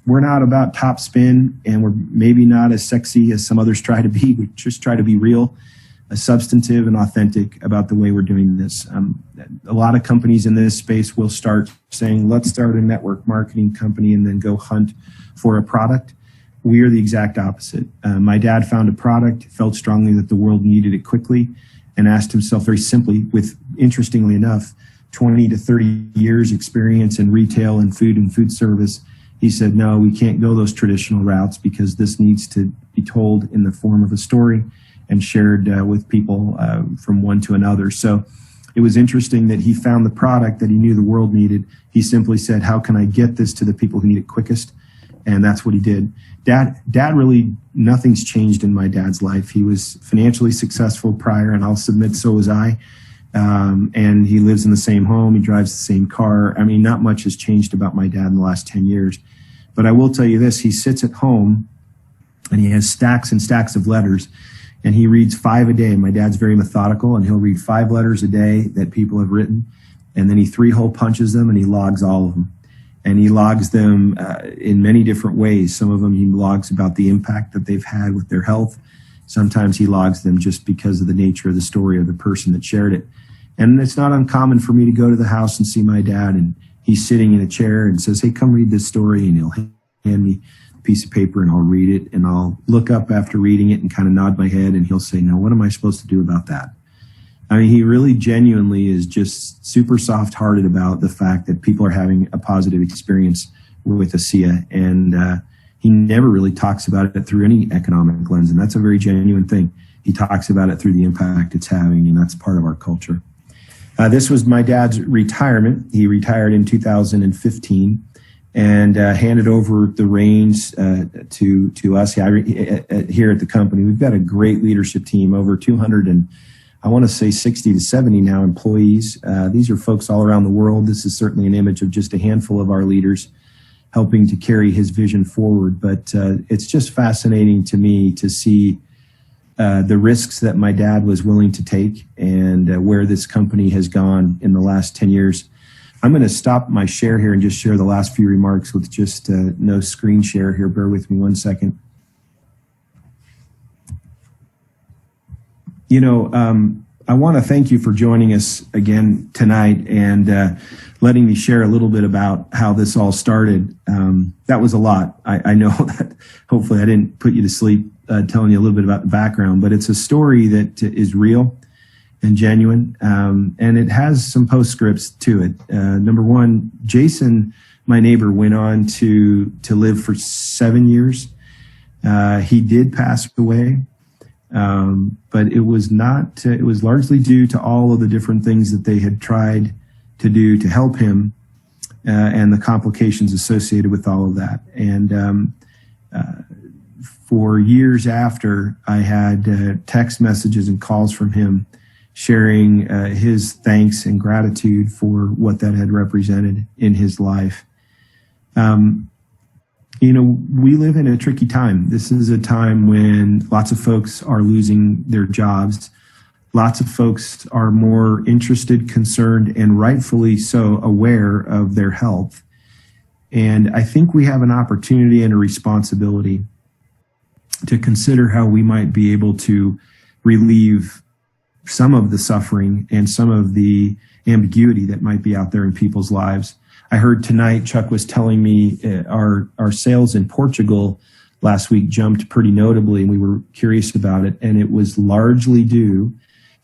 We're not about top spin, and we're maybe not as sexy as some others try to be. We just try to be real, substantive, and authentic about the way we're doing this. A lot of companies in this space will start saying, let's start a network marketing company and then go hunt for a product. We are the exact opposite. My dad found a product, felt strongly that the world needed it quickly, and asked himself very simply, with, interestingly enough, 20 to 30 years experience in retail and food service. He said, no, we can't go those traditional routes because this needs to be told in the form of a story and shared with people from one to another. So it was interesting that he found the product that he knew the world needed. He simply said, how can I get this to the people who need it quickest? And that's what he did. Dad really, nothing's changed in my dad's life. He was financially successful prior, and I'll submit so was I. And he lives in the same home. He drives the same car. I mean, not much has changed about my dad in the last 10 years. But I will tell you this, he sits at home and he has stacks and stacks of letters, and he reads 5 a day. My dad's very methodical, and he'll read 5 letters a day that people have written. And then he 3-hole punches them and he logs all of them. And he logs them in many different ways. Some of them he logs about the impact that they've had with their health. Sometimes he logs them just because of the nature of the story of the person that shared it. And it's not uncommon for me to go to the house and see my dad, and he's sitting in a chair and says, hey, come read this story. And he'll hand me a piece of paper and I'll read it. And I'll look up after reading it and kind of nod my head. And he'll say, now, what am I supposed to do about that? I mean, he really genuinely is just super soft-hearted about the fact that people are having a positive experience with ASEA. And he never really talks about it through any economic lens. And that's a very genuine thing. He talks about it through the impact it's having, and that's part of our culture. This was my dad's retirement. He retired in 2015 and handed over the reins to us here at the company. We've got a great leadership team, over 200 and I want to say 60 to 70 now employees. These are folks all around the world. This is certainly an image of just a handful of our leaders helping to carry his vision forward. But it's just fascinating to me to see the risks that my dad was willing to take and where this company has gone in the last 10 years. I'm going to stop my share here and just share the last few remarks with just no screen share here. Bear with me 1 second. I want to thank you for joining us again tonight and letting me share a little bit about how this all started. That was a lot. I know that hopefully I didn't put you to sleep telling you a little bit about the background, but it's a story that is real and genuine, and it has some postscripts to it. Number one, Jason, my neighbor, went on to live for 7 years. He did pass away. But it was not, it was largely due to all of the different things that they had tried to do to help him, and the complications associated with all of that. And for years after, I had text messages and calls from him sharing his thanks and gratitude for what that had represented in his life. We live in a tricky time. This is a time when lots of folks are losing their jobs. Lots of folks are more interested, concerned, and rightfully so aware of their health. And I think we have an opportunity and a responsibility to consider how we might be able to relieve some of the suffering and some of the ambiguity that might be out there in people's lives. I heard tonight, Chuck was telling me our sales in Portugal last week jumped pretty notably, and we were curious about it. And it was largely due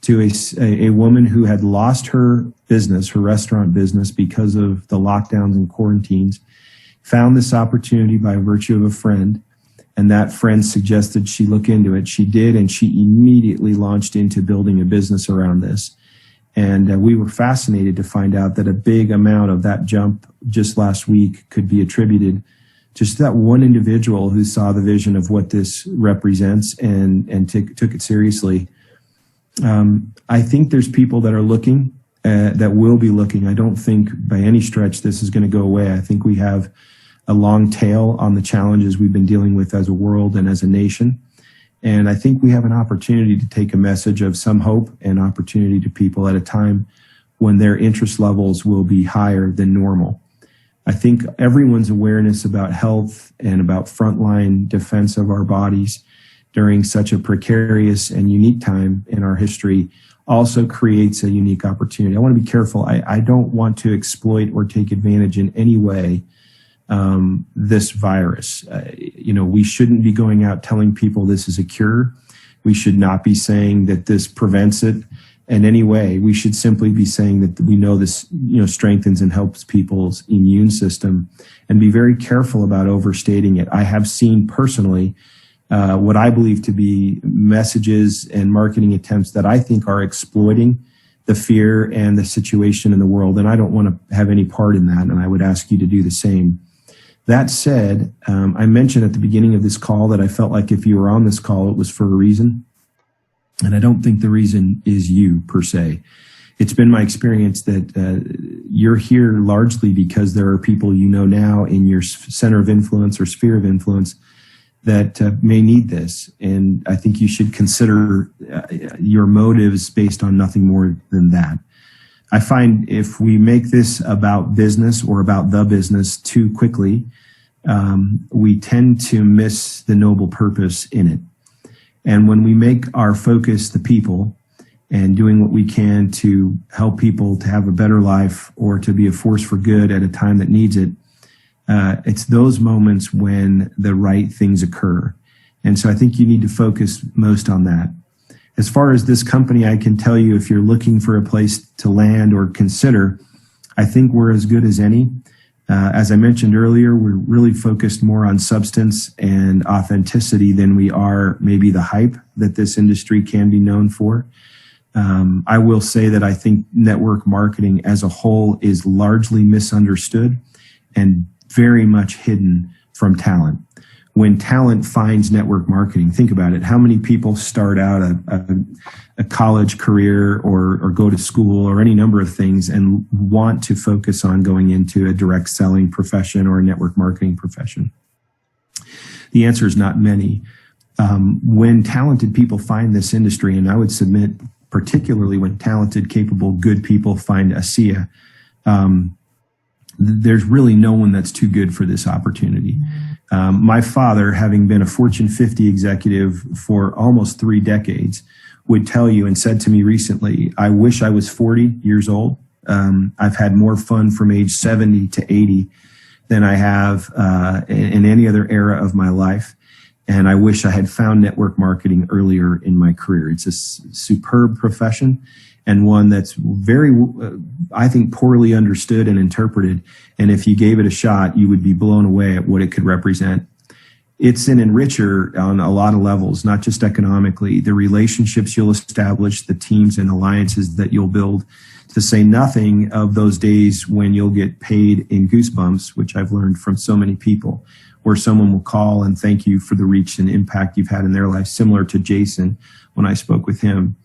to a woman who had lost her business, her restaurant business, because of the lockdowns and quarantines, found this opportunity by virtue of a friend, and that friend suggested she look into it. She did, and she immediately launched into building a business around this. And we were fascinated to find out that a big amount of that jump just last week could be attributed just to that one individual who saw the vision of what this represents and took it seriously. I think there's people that are looking, that will be looking. I don't think by any stretch this is going to go away. I think we have a long tail on the challenges we've been dealing with as a world and as a nation. And I think we have an opportunity to take a message of some hope and opportunity to people at a time when their interest levels will be higher than normal. I think everyone's awareness about health and about frontline defense of our bodies during such a precarious and unique time in our history also creates a unique opportunity. I want to be careful. I don't want to exploit or take advantage in any way this virus. We shouldn't be going out telling people this is a cure. We should not be saying that this prevents it in any way. We should simply be saying that we know this, strengthens and helps people's immune system, and be very careful about overstating it. I have seen personally what I believe to be messages and marketing attempts that I think are exploiting the fear and the situation in the world, and I don't want to have any part in that, and I would ask you to do the same. That said, I mentioned at the beginning of this call that I felt like if you were on this call, it was for a reason. And I don't think the reason is you per se. It's been my experience that you're here largely because there are people now in your center of influence or sphere of influence that may need this. And I think you should consider your motives based on nothing more than that. I find if we make this about business or about the business too quickly, we tend to miss the noble purpose in it. And when we make our focus the people and doing what we can to help people to have a better life or to be a force for good at a time that needs it, it's those moments when the right things occur. And so I think you need to focus most on that. As far as this company, I can tell you if you're looking for a place to land or consider, I think we're as good as any. As I mentioned earlier, we're really focused more on substance and authenticity than we are maybe the hype that this industry can be known for. I will say that I think network marketing as a whole is largely misunderstood and very much hidden from talent. When talent finds network marketing, think about it. How many people start out a college career or go to school or any number of things and want to focus on going into a direct selling profession or a network marketing profession? The answer is not many. When talented people find this industry, and I would submit particularly when talented, capable, good people find ASEA, there's really no one that's too good for this opportunity. My father, having been a Fortune 50 executive for almost 3 decades, would tell you and said to me recently, I wish I was 40 years old. I've had more fun from age 70 to 80 than I have in any other era of my life. And I wish I had found network marketing earlier in my career. It's a superb profession and one that's very, I think, poorly understood and interpreted. And if you gave it a shot, you would be blown away at what it could represent. It's an enricher on a lot of levels, not just economically. The relationships you'll establish, the teams and alliances that you'll build, to say nothing of those days when you'll get paid in goosebumps, which I've learned from so many people, where someone will call and thank you for the reach and impact you've had in their life, similar to Jason when I spoke with him.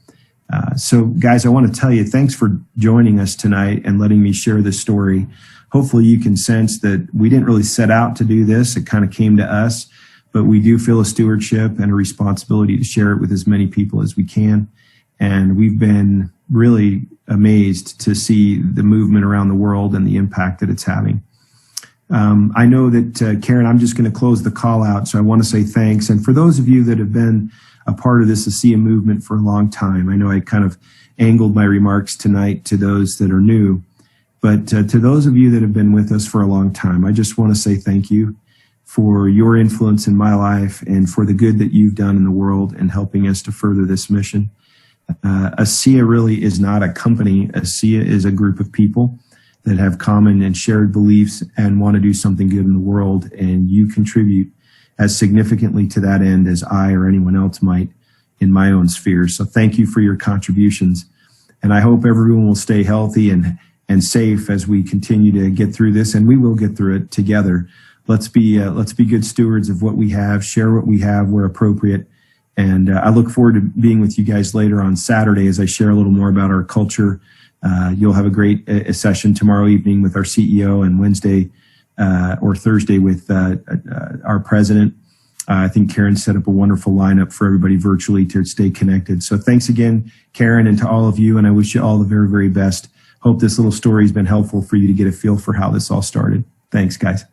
So guys, I want to tell you, thanks for joining us tonight and letting me share this story. Hopefully you can sense that we didn't really set out to do this. It kind of came to us, but we do feel a stewardship and a responsibility to share it with as many people as we can. And we've been really amazed to see the movement around the world and the impact that it's having. I know that, Karen, I'm just going to close the call out. So I want to say thanks. And for those of you that have been a part of this ASEA movement for a long time, I know I kind of angled my remarks tonight to those that are new, but to those of you that have been with us for a long time, I just want to say thank you for your influence in my life and for the good that you've done in the world and helping us to further this mission. ASEA really is not a company. ASEA is a group of people that have common and shared beliefs and want to do something good in the world, and you contribute as significantly to that end as I or anyone else might in my own sphere. So thank you for your contributions, and I hope everyone will stay healthy and safe as we continue to get through this, and we will get through it together. Let's be good stewards of what we have, share what we have where appropriate, and I look forward to being with you guys later on Saturday as I share a little more about our culture. You'll have a great session tomorrow evening with our CEO and Wednesday or Thursday with our president. I think Karen set up a wonderful lineup for everybody virtually to stay connected. So thanks again, Karen, and to all of you. And I wish you all the very, very best. Hope this little story has been helpful for you to get a feel for how this all started. Thanks, guys.